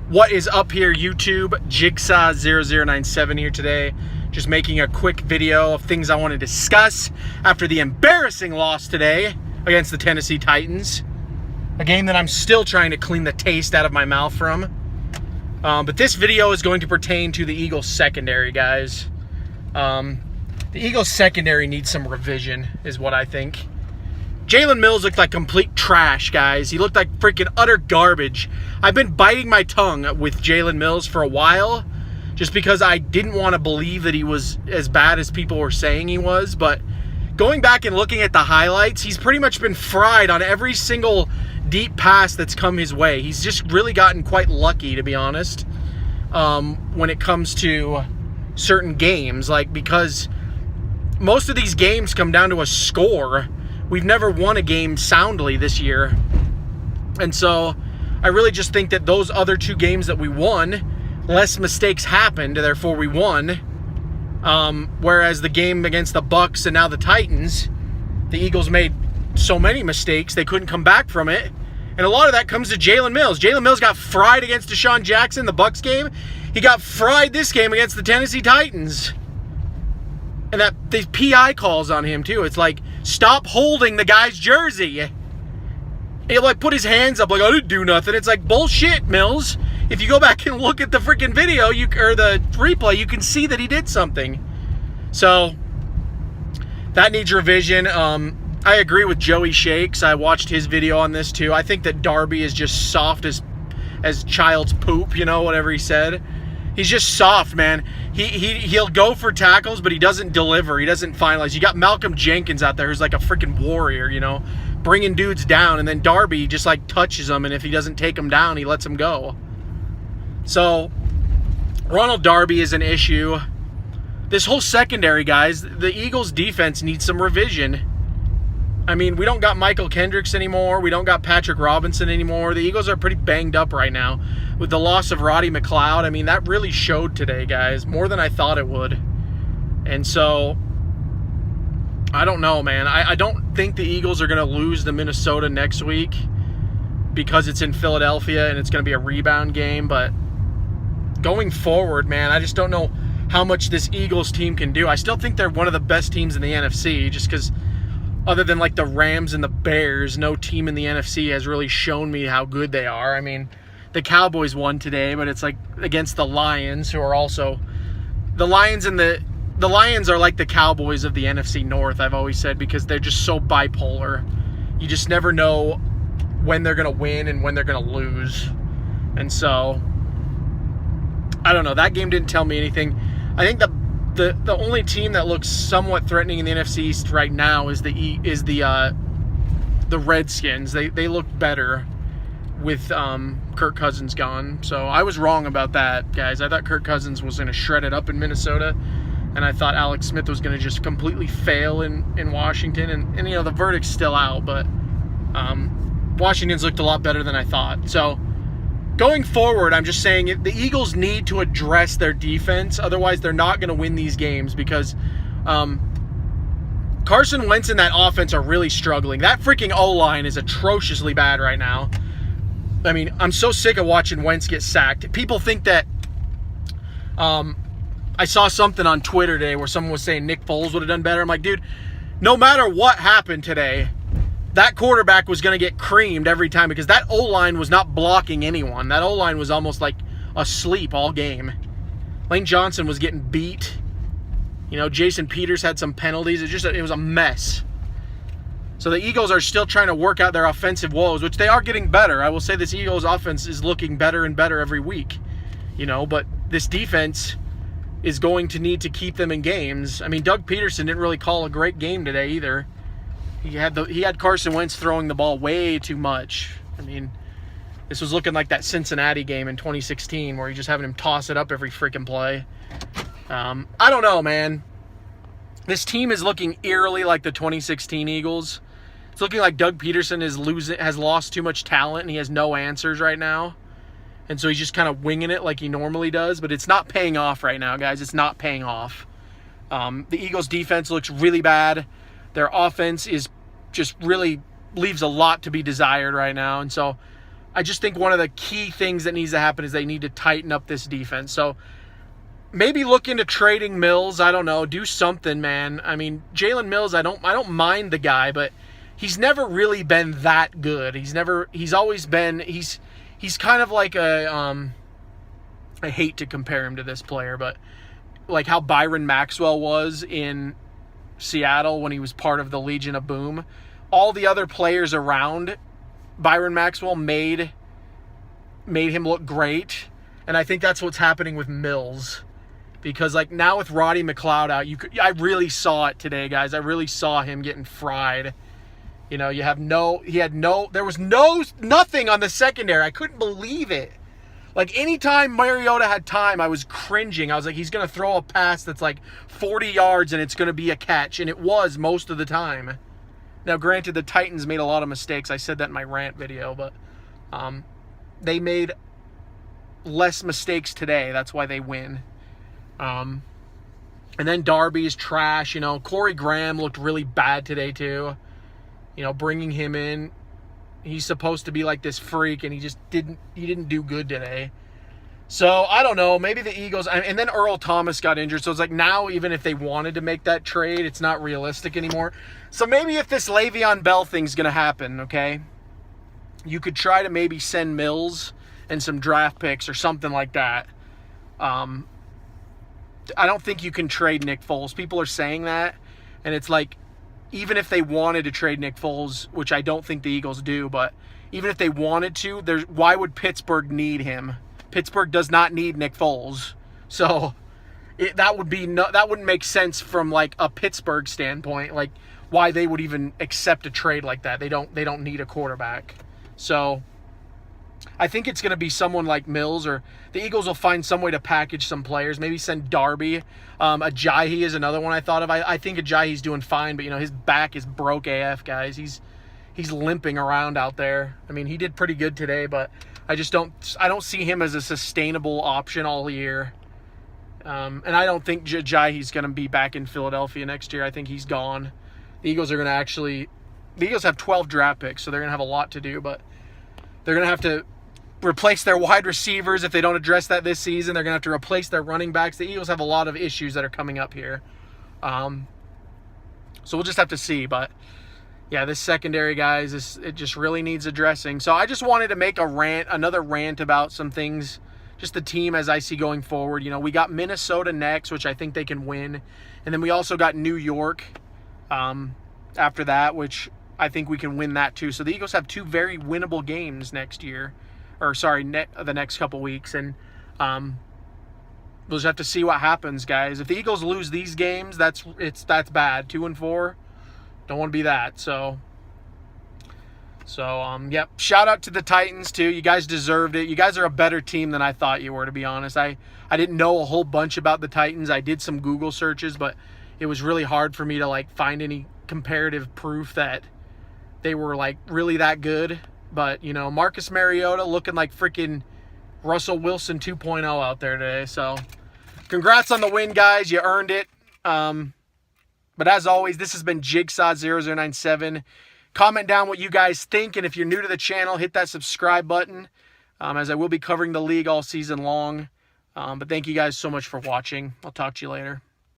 What is up here, YouTube? Jigsaw0097 here today. Just making a quick video of things I want to discuss after the embarrassing loss today against the Tennessee Titans. A game that I'm still trying to clean the taste out of my mouth from. But this video is going to pertain to the Eagles secondary, guys. The Eagles secondary needs some revision, is what I think. Jalen Mills looked like complete trash, guys. He looked like freaking utter garbage. I've been biting my tongue with Jalen Mills for a while just because I didn't want to believe that he was as bad as people were saying he was. But going back and looking at the highlights, he's pretty much been fried on every single deep pass that's come his way. He's just really gotten quite lucky, to be honest, when it comes to certain games. Like, because most of these games come down to a score. We've never won a game soundly this year. And so I really just think that those other two games that we won, less mistakes happened, therefore we won. Whereas the game against the Bucs and now the Titans, the Eagles made so many mistakes they couldn't come back from it. And a lot of that comes to Jalen Mills. Jalen Mills got fried against Deshaun Jackson, the Bucs game. He got fried this game against the Tennessee Titans. And that these PI calls on him too. It's like, stop holding the guy's jersey. He'll like put his hands up like, I didn't do nothing. It's like, bullshit, Mills. If you go back and look at the freaking video or the replay, you can see that he did something. So that needs revision. I agree with Joey Shakes. I watched his video on this too. I think that Darby is just soft as child's poop, whatever he said. He's just soft, man. He'll go for tackles, but he doesn't deliver. He doesn't finalize. You got Malcolm Jenkins out there who's like a freaking warrior, bringing dudes down. And then Darby just like touches them, and if he doesn't take them down, he lets them go. So Ronald Darby is an issue. This whole secondary, guys, the Eagles defense needs some revision. I mean, we don't got Michael Kendricks anymore. We don't got Patrick Robinson anymore. The Eagles are pretty banged up right now. With the loss of Rodney McCleod, I mean, that really showed today, guys. More than I thought it would. And so, I don't know, man. I don't think the Eagles are going to lose to Minnesota next week because it's in Philadelphia and it's going to be a rebound game. But going forward, man, I just don't know how much this Eagles team can do. I still think they're one of the best teams in the NFC just because other than like the Rams and the Bears, no team in the NFC has really shown me how good they are. I mean, the Cowboys won today, but it's like against the Lions, who are also the Lions are like the Cowboys of the NFC North, I've always said, because they're just so bipolar. You just never know when they're going to win and when they're going to lose. And so I don't know. That game didn't tell me anything. I think the only team that looks somewhat threatening in the NFC East right now is the Redskins. They look better with Kirk Cousins gone. So I was wrong about that, guys. I thought Kirk Cousins was going to shred it up in Minnesota, and I thought Alex Smith was going to just completely fail in Washington. And the verdict's still out, but Washington's looked a lot better than I thought. So going forward, I'm just saying the Eagles need to address their defense. Otherwise, they're not going to win these games because Carson Wentz and that offense are really struggling. That freaking O-line is atrociously bad right now. I mean, I'm so sick of watching Wentz get sacked. People think that I saw something on Twitter today where someone was saying Nick Foles would have done better. I'm like, dude, no matter what happened today, that quarterback was going to get creamed every time because that O-line was not blocking anyone. That O-line was almost like asleep all game. Lane Johnson was getting beat. Jason Peters had some penalties. It was a mess. So the Eagles are still trying to work out their offensive woes, which they are getting better. I will say this Eagles offense is looking better and better every week. But this defense is going to need to keep them in games. I mean, Doug Peterson didn't really call a great game today either. He had Carson Wentz throwing the ball way too much. I mean, this was looking like that Cincinnati game in 2016 where you're just having him toss it up every freaking play. I don't know, man. This team is looking eerily like the 2016 Eagles. It's looking like Doug Peterson has lost too much talent and he has no answers right now. And so he's just kind of winging it like he normally does. But it's not paying off right now, guys. It's not paying off. The Eagles' defense looks really bad. Their offense is just really leaves a lot to be desired right now. And so I just think one of the key things that needs to happen is they need to tighten up this defense. So maybe look into trading Mills. I don't know. Do something, man. I mean, Jalen Mills, I don't mind the guy, but he's never really been that good. He's always been, he's kind of like a, I hate to compare him to this player, but like how Byron Maxwell was in Seattle when he was part of the Legion of Boom. All the other players around Byron Maxwell made him look great, and I think that's what's happening with Mills, because like now with Rodney McCleod out, I really saw it today, guys. I really saw him getting fried. You know, there was nothing on the secondary. I couldn't believe it. Like anytime Mariota had time, I was cringing. I was like, he's gonna throw a pass that's like 40 yards and it's gonna be a catch, and it was most of the time. Now, granted, the Titans made a lot of mistakes. I said that in my rant video, but they made less mistakes today. That's why they win. And then Darby is trash. You know, Corey Graham looked really bad today too. You know, bringing him in, he's supposed to be like this freak, and he didn't do good today. So, I don't know. Maybe the Eagles... And then Earl Thomas got injured. So, it's like now, even if they wanted to make that trade, it's not realistic anymore. So, maybe if this Le'Veon Bell thing's going to happen, okay, you could try to maybe send Mills and some draft picks or something like that. I don't think you can trade Nick Foles. People are saying that. And it's like, even if they wanted to trade Nick Foles, which I don't think the Eagles do, but even if they wanted to, why would Pittsburgh need him? Pittsburgh does not need Nick Foles. So that wouldn't make sense from like a Pittsburgh standpoint, like why they would even accept a trade like that. They don't need a quarterback. So I think it's going to be someone like Mills, or the Eagles will find some way to package some players. Maybe send Darby. Ajayi is another one I thought of. I think Ajayi's doing fine, but you know his back is broke AF, guys. He's limping around out there. I mean, he did pretty good today, but I don't see him as a sustainable option all year. And I don't think Ajayi's going to be back in Philadelphia next year. I think he's gone. The Eagles are going to the Eagles have 12 draft picks, so they're going to have a lot to do, but they're going to have to replace their wide receivers. If they don't address that this season, they're going to have to replace their running backs. The Eagles have a lot of issues that are coming up here. So we'll just have to see, but yeah, this secondary, guys, it just really needs addressing. So I just wanted to make another rant about some things, just the team as I see going forward. You know, we got Minnesota next, which I think they can win. And then we also got New York after that, which I think we can win that too. So the Eagles have two very winnable games next year. Or sorry, the next couple weeks. And we'll just have to see what happens, guys. If the Eagles lose these games, that's bad. 2-4. Don't want to be that. So yep. Shout out to the Titans too. You guys deserved it. You guys are a better team than I thought you were, to be honest. I didn't know a whole bunch about the Titans. I did some Google searches, but it was really hard for me to like find any comparative proof that they were like really that good. But, you know, Marcus Mariota looking like freaking Russell Wilson 2.0 out there today. So congrats on the win, guys. You earned it. But as always, this has been Jigsaw0097. Comment down what you guys think, and if you're new to the channel, hit that subscribe button, as I will be covering the league all season long. But thank you guys so much for watching. I'll talk to you later.